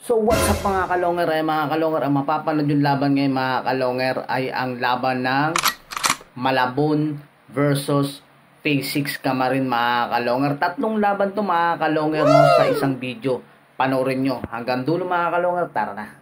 So what's up mga kalonger ay mga kalonger, ang mapapanood yung laban ngayon mga kalonger ay ang laban ng Malabon versus Phase 6 Camarin mga kalonger. Tatlong laban to mga kalonger no, sa isang video. Panoorin nyo hanggang dulo mga kalonger, tara na.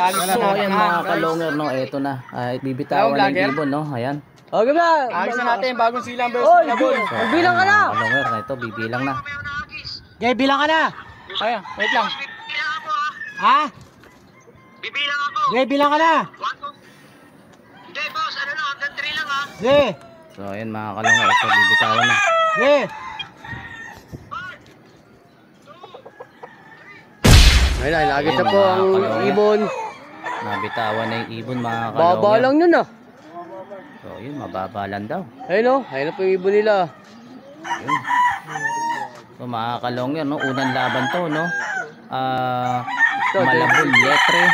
So ayan mga kalonger no, eto na. Bibitawan na yung ibon no, ayan. Okay ba? Ayos na natin, bagong silang versus Malabon. Bilang ka na! Kalonger na ito, bibilang na. Okay, bilang ka na! Ayan, wait lang. Ha? Bibilang ako. Okay, bilang ka na! 1, 2. Hindi boss, ano lang, hanggang 3 lang ha. Okay. So ayan mga kalonger, ito bibitawan na. Okay. Ayun, lagi na po ang ibon. Nabitawan na yung ibon mga kalonger. Baba lang yun ah. So yun, mababa lang daw. Ayun o, ayun na po yung ibon nila. Ayun. So mga kalonger no, unang laban to no. Malabon Letre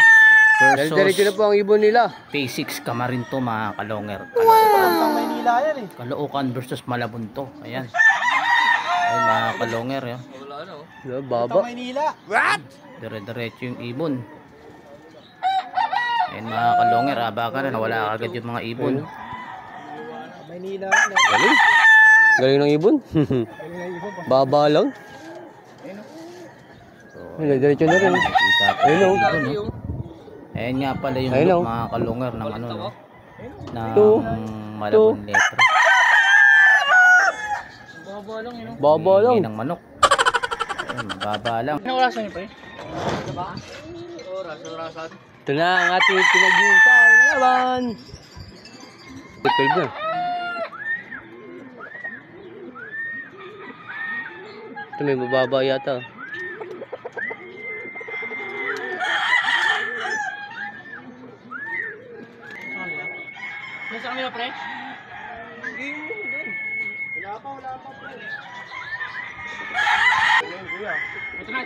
versus Diretso na po ang ibon nila. Phase 6 Camarin to mga kalonger. Wow! Maynila yan eh. Caloocan versus Malabon to. Ayan. Ayun mga kalonger yun. Baba. Maynila. What? Dire-diretso yung ibon. Ayun mga kalonger, baka na nawala agad yung mga ibon. Maynila. Galing. Galing ng ibon. Baba lang. So, diretso na rin. Ayun o. Ayan nga pala yung look, mga kalonger ng ano no. Ng Malabon Letre. Baba lang yun. Baba lang. Ng manok. Ayun, baba lang. Anong orasan niyo pa eh? Orasan. Ito na ang ating pinaghihintay na laban. Ito na. Ito may bababa yata. Nasa kami na pre? Wala pa pre. Ito na.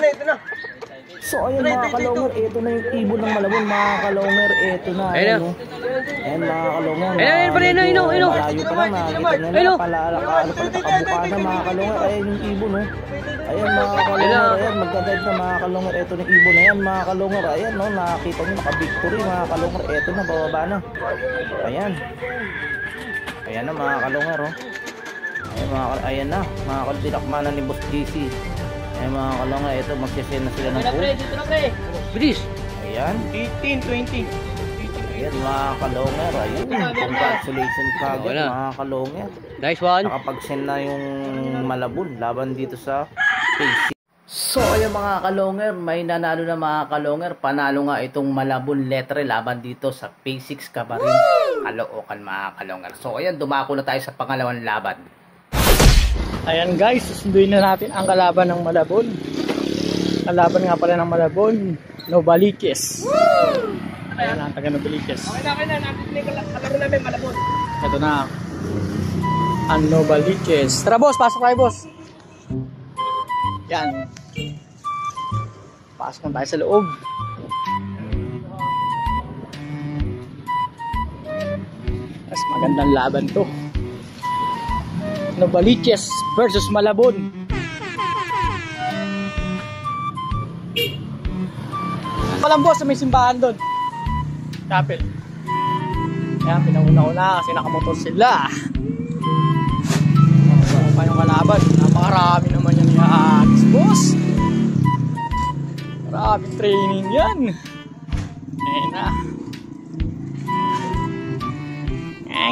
Ito na. So ayun mga kalonger, ito na yung ibon ng Malabon mga kalonger, ito na. Ayun mga kalonger. Ayun pa rin, ayun. Malayo pa lang, nakikita nyo na nakabuka na mga kalonger. Ayan yung ibon no. Ayan mga kalonger, ayan magdadive na mga kalonger, ito na yung ibon. Ayan mga kalonger, ayan no, nakakita nyo naka-victory mga kalonger, ito na, bababa na. Ayan. Ayan na mga kalonger oh. Ayan na, mga kalbinakmanan ni Boss GC. Ayan mga kalonga, ito magsisend na sila ng pool. Dito na pre. Bilis. Ayan. 18, 20. Ayan mga kalonga, ayun. Congratulations kagad mga kalonga. Nice one. Nakapag-send na yung Malabon laban dito sa Phase 6. So ayun mga kalonger, may nanalo na mga kalonger. Panalo nga itong Malabon Letre laban dito sa Phase 6 Camarin, Caloocan mga kalonger. So ayan, dumako na tayo sa pangalawang laban. Ayan guys, susunduin na natin ang kalaban ng Malabon. Kalaban nga pala ng Malabon, Novaliches. Ayan ang taga Novaliches. Okay na, kalaban namin Malabon. Ito na ang Novaliches. Tara boss, pasok tayo boss. Yan. Pasok tayo sa loob. Mas magandang laban to. Novaliches versus Malabon. Palang boss, may simbahan doon. Chapel. Kaya pinauna-una kasi nakamotor sila. Ano pa yung kalaban? Napakarami naman yan yan, boss. Maraming training yan. Ayan na.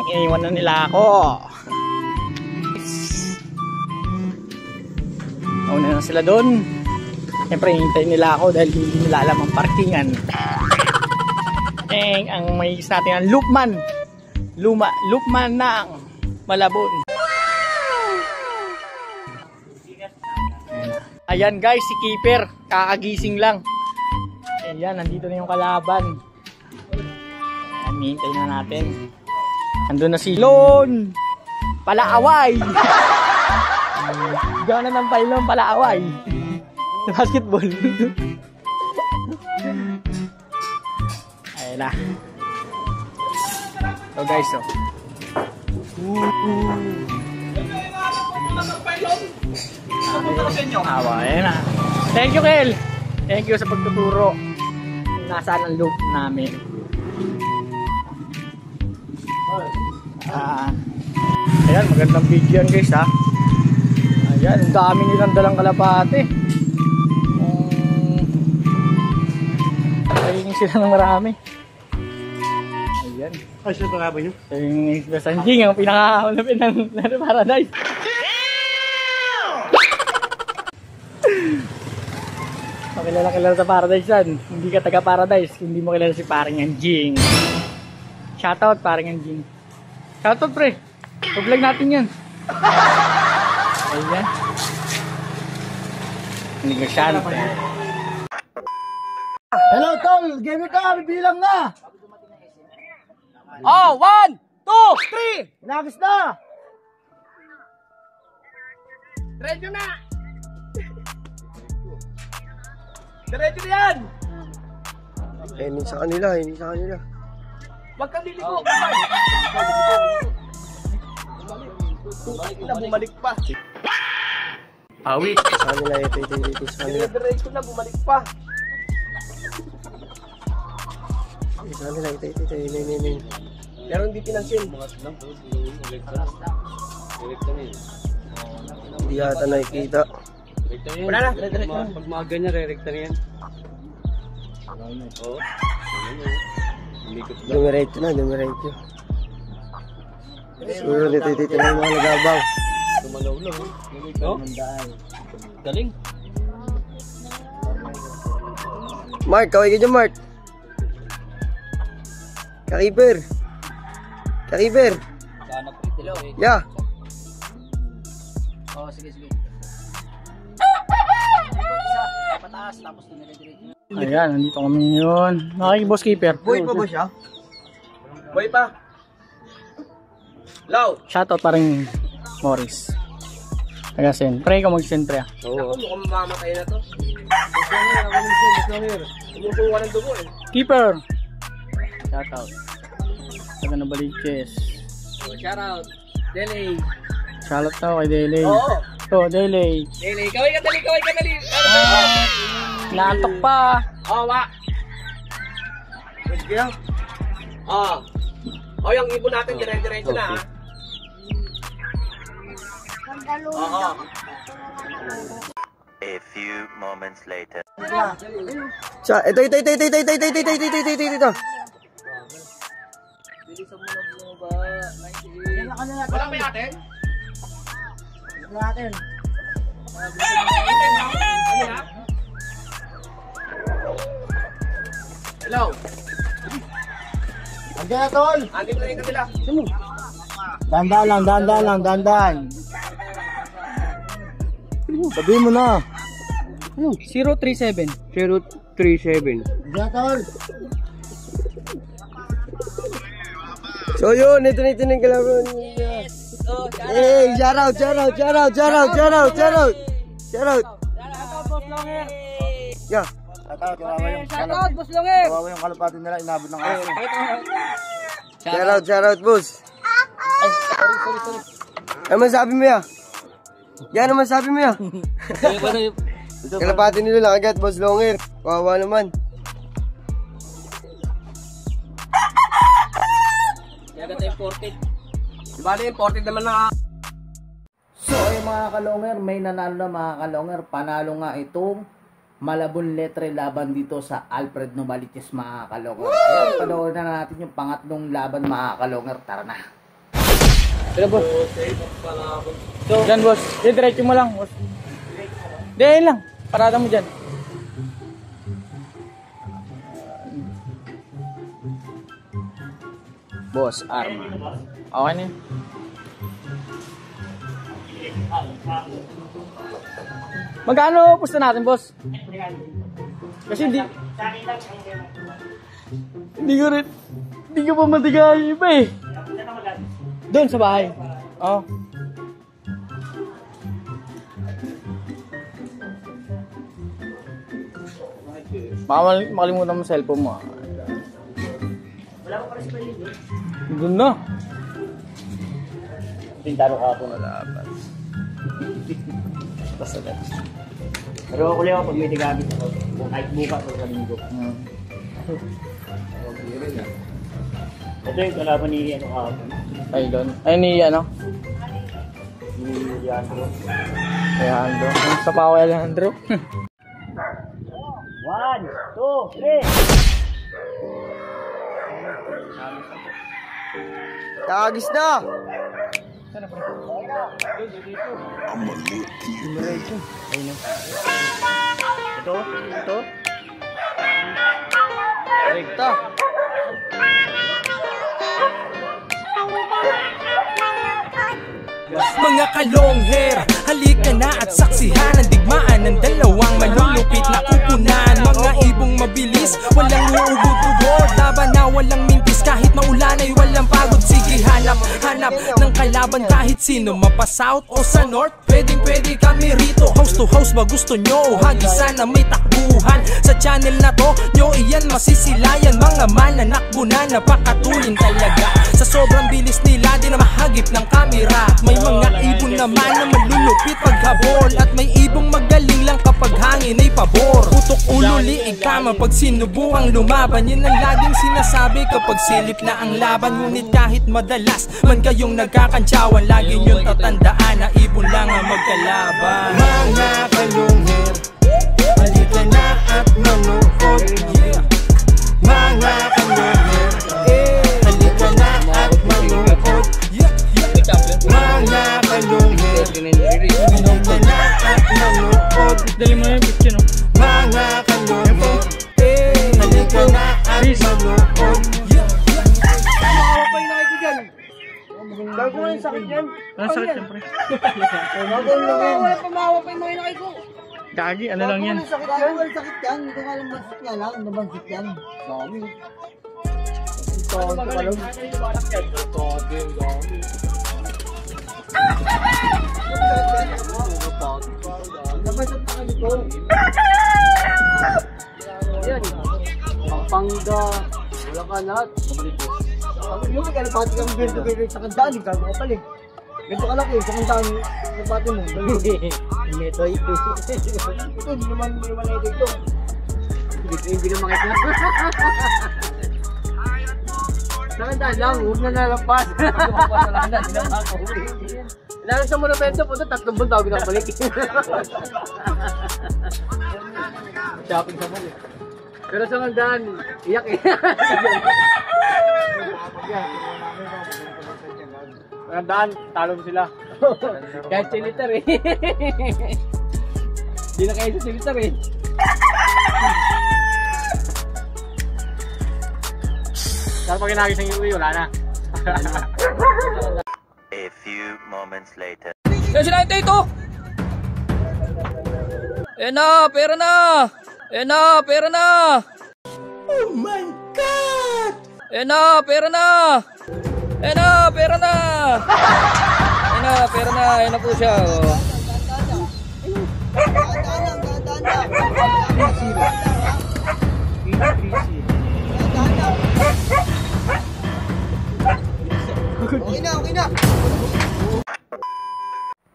Iniwan na nila ako. Nauna na sila doon. Siyempre hintayin nila ako dahil hindi nila alam ang parkingan. Ang may isa natin ang Lukman ng Malabon. Ayan guys, si Keeper kakagising lang. Ayan, nandito na yung kalaban. Ayan, hintayin na natin. Andun na si Lon Palaaway. Gana ng pailong palaway. Sa basketball. Ayun na. So guys, so. Ayun na. Thank you, Kel. Thank you sa pagtuturo. Nasaan ang loop namin. Ayan, magandang video yan guys ha. Ayan, ang dami nilang dalang kalapate. Ayun sila ng marami. Ayan. Ay, siya ito nga ba nyo? Yung Sanjing, ang pinakaulapin ng Paradise. Kilala sa Paradise yan. Hindi ka taga Paradise, hindi mo kilala si Parang Anjing. Shoutout Parang Anjing. Shoutout pre. Pag-vlog natin yan. Ayan. Hindi ka shoutout. Hello tol, game ka, bibilang na. Oh, 1, 2, 3. Inagis na. Diretso na. Diretso na yan. Hindi sa kanila, Huwag kang liligo. Bumalik pa. Awit. Sa kanila, ito, sa kanila. Diretso na, bumalik pa. Sa kanila, ito. Pero hindi pinansin. Hindi yata nakikita. Wala na. Pag mga ganyan, re-recta na yan. Oo. Dumiretso na. Siguro dito na yung mga nagabaw. Tumalaw lang. Oh? Galing. Mark, kaway ka dyan, Mark. Kakiper. Sana po. Yeah. Oo, sige. Pataas, tapos dinire-diretso. Ayan, nandito kami ngayon. Boss keeper. Boy pa ba siya? Boy pa. Low. Shoutout parang Morris. Tagasin. Pray ka mag-send pre. Oo. Mukhang mamamatay na to. Umutuwa ng dugo eh. Keeper. Shoutout. Taga na Balikes. Shout out. Dele. Shoutout na kay Dele. Oo. To, Dele. Dele, kaway ka dali. Naantok pa. Oo, wa. Sige lang. Oo. O, yung ibon natin, dire-diretso na ha. Oo. A few moments later. Ito. Wala pa natin? Hello. Andiyan na tol. Andito na yung kabila. Dandan. Sabihin mo na. 037. 037. Andiyan na tol. So yun, ito na yung kalaban. Hey, shout out. Yeah. Shoutout, boss Longer. Kawawa yung kalapati nila, inabot ng aso. Shout out, boss. Ano masabi mo ya? Yan naman sabi mo ya. Kalapati nila lang agad, boss Longer. Kawawa naman. Yaga tayo imported. Bali, imported naman na. So ay mga kalonger, may nanalo na mga kalonger. Panalo nga itong Malabon Letre laban dito sa Alfred Novaliches mga kalonger. Ayan, panoorin na natin yung pangatlong laban mga kalonger. Tara na. Pero boss. So, dyan boss. Diretso mo lang boss. Diyan lang. Parada mo dyan. Boss, arma. Okay na yun. Magkano pusta natin, boss? Kasi hindi ko pa matigay iba eh. Doon sa bahay. Oo. Baka makalimutan mo cellphone mo. Wala ko pala si Palito. Doon na. Pintaro ka po. Malaban. Basta na. Pero ako lang pag may tigabit ako. Kahit bukas o sa linggo. Ito yung kalaban ni ano kahapon. Ay, doon. Ay, ni ano? Ni Leandro. Alejandro. Kamusta pa ako, Alejandro? 1, 2, 3. Kagis na! Ito. Rekta. Mga kalong hair, halika na at saksihan ang digmaan ng dalawang malulupit na kupunan. Mga ibong mabilis, walang uugod-ugod, laban na walang mintis kahit maulan ay walang pagod. Sige hanap ng kalaban kahit sino, mapa-south o sa north, pwedeng kami rito. House to house ba gusto nyo? Hagisan na may takbuhan sa channel na to, nyo iyan masisilayan. Mga mananakbo na napakatulin talaga, sa sobrang bilis nila di na mahagip ng kamera. May mga ibon naman na malulupit paghabol, at may ibong magaling lang kapag hangin ay pabor. Putok ulo liig kama pag sinubukang lumaban, yun ang laging sinasabi kapag silip na ang laban. Ngunit kahit madalas man kayong nagkakantsawan, lagi nyo tatandaan na ibon lang ang magkalaban. Mga kalungher, halika na at manood. Mga kalungher, halika na at manood. Mga kalungher, halika na at manood. Dali mo yung picture, no? Mga kalungher, halika na at manood. Gago mo yung sakit yan. Ano sakit, siyempre? Gago lang yan. Wala pamahawa pa yung mga inakay ko. Gagi, ano lang yan? Sakit yan. Wala sakit yan. Ito nga lang bansit niya lang. Nabansit yan. Dami. Ito ka lang. Nabansit na kami ko. Yan. Pampanga. Wala ka lahat. Sabi mo, kalapati kang ganito sa kandaan. Gago ka pala eh. Ganito ka laki, sa kandaan. Kalapati mo. Ito ito. Ito, hindi naman ito. Hindi naman ito. Sa kandaan lang, huwag na nalampas. Lalo sa monumento po ito, 3 buwan tawag na balik. Shopping sa mall eh. Pero sa kandaan, iyak eh. Magandaan, talo mo sila. Kahit siliter eh. Hindi na kayo sa siliter eh. Saan pag ginagis ang iuwi, wala na. A few moments later. Yan sila ito! Pera na! Pera na! Oh my God! Pera na! Pera na! Ayan na po siya. Oh. Okay na.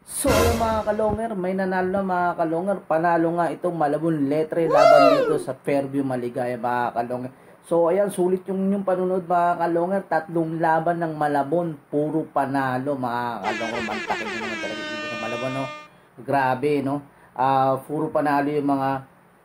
So ayun mga kalonger, may nanalo na mga kalonger. Panalo nga itong Malabon Letre laban dito sa Fairview Maligaya mga kalonger. So ayan, sulit yung panunod mga kalonger. 3 laban ng Malabon, puro panalo mga kalonger. Mantakin nyo naman talaga dito sa Malabon, no? Grabe, no? Puro panalo yung mga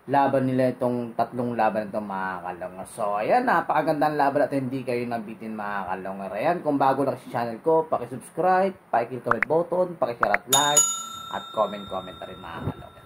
laban nila, itong 3 laban itong mga kalonger. So ayan, napakagandang laban at hindi kayo nabitin mga kalonger. Ayan, kung bago lang sa channel ko, pakisubscribe, pakiclick comment button, pakishare at like, at comment na rin mga kalonger.